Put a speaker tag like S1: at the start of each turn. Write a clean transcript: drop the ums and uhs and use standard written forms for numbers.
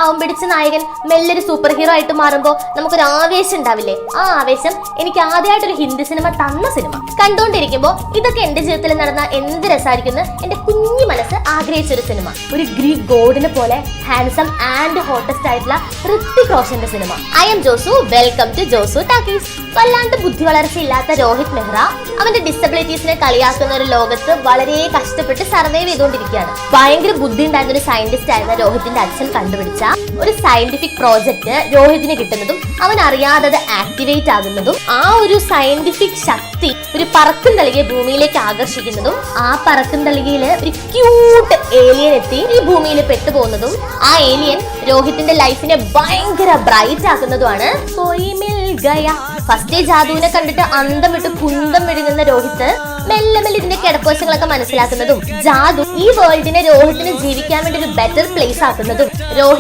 S1: പാവം പിടിച്ച നായകൻ മെല്ലൊരു സൂപ്പർ ഹീറോ ആയിട്ട് മാറുമ്പോൾ നമുക്കൊരു ആവേശം ഉണ്ടാവില്ലേ? ആ ആവേശം എനിക്ക് ആദ്യമായിട്ടൊരു ഹിന്ദി സിനിമ തന്ന സിനിമ. കണ്ടോണ്ടിരിക്കുമ്പോൾ ഇതൊക്കെ എന്റെ ജീവിതത്തിൽ നടന്ന എന്ത് രസമായിരിക്കുന്നു എന്റെ കുഞ്ഞു മനസ്സ് ആഗ്രഹിച്ചൊരു സിനിമ. ഒരു ഗ്രീക്ക് ഗോഡിനെ പോലെ ഹാൻസം ആൻഡ് ഹോട്ടസ്റ്റ് ആയിട്ടുള്ള ഋത്തിക് റോഷന്റെ സിനിമ. I am Josu, welcome to Josu talkies. വല്ലാണ്ട് ബുദ്ധി വളർച്ചയില്ലാത്ത രോഹിത് മെഹ്റ അവന്റെ ഡിസബിലിറ്റീസിനെ കളിയാക്കുന്ന ഒരു ലോകത്ത് വളരെ കഷ്ടപ്പെട്ട് സർവൈവ് ചെയ്തുകൊണ്ടിരിക്കുകയാണ്. ഭയങ്കര ബുദ്ധി ഉണ്ടായിരുന്ന ഒരു സയന്റിസ്റ്റ് ആയിരുന്ന രോഹിത്തിന്റെ അച്ഛൻ കണ്ടുപിടിച്ച ഒരു സയന്റിഫിക് പ്രോജക്റ്റ് രോഹിതിന് കിട്ടുന്നതും അവൻ അറിയാതെ അത് ആക്ടിവേറ്റ് ആകുന്നതും ആ ഒരു സയന്റിഫിക് ശക്തി ഒരു പറക്കും തളികയെ ഭൂമിയിലേക്ക് ആകർഷിക്കുന്നതും ആ പറക്കും തളികയില് ഒരു ക്യൂട്ട് ഏലിയൻ എത്തി ഈ ഭൂമിയിൽ പെട്ടുപോകുന്നതും ആ ഏലിയൻ രോഹിത്തിന്റെ ലൈഫിനെ ഭയങ്കര ബ്രൈറ്റ് ആക്കുന്നതുമാണ്. ഫസ്റ്റ് ജാദുവിനെ കണ്ടിട്ട് അന്തം വിട്ട് കുന്തം വിഴുങ്ങുന്ന രോഹിത് മെല്ലെ മെല്ലെ ഇതിന്റെ കിടപ്പുവശങ്ങളൊക്കെ മനസ്സിലാക്കുന്നതും ജാദു ഈ വേൾഡിനെ രോഹിത്തിന് ജീവിക്കാൻ വേണ്ടി ഒരു ബെറ്റർ പ്ലേസ് ആക്കുന്നതും രോഹിത്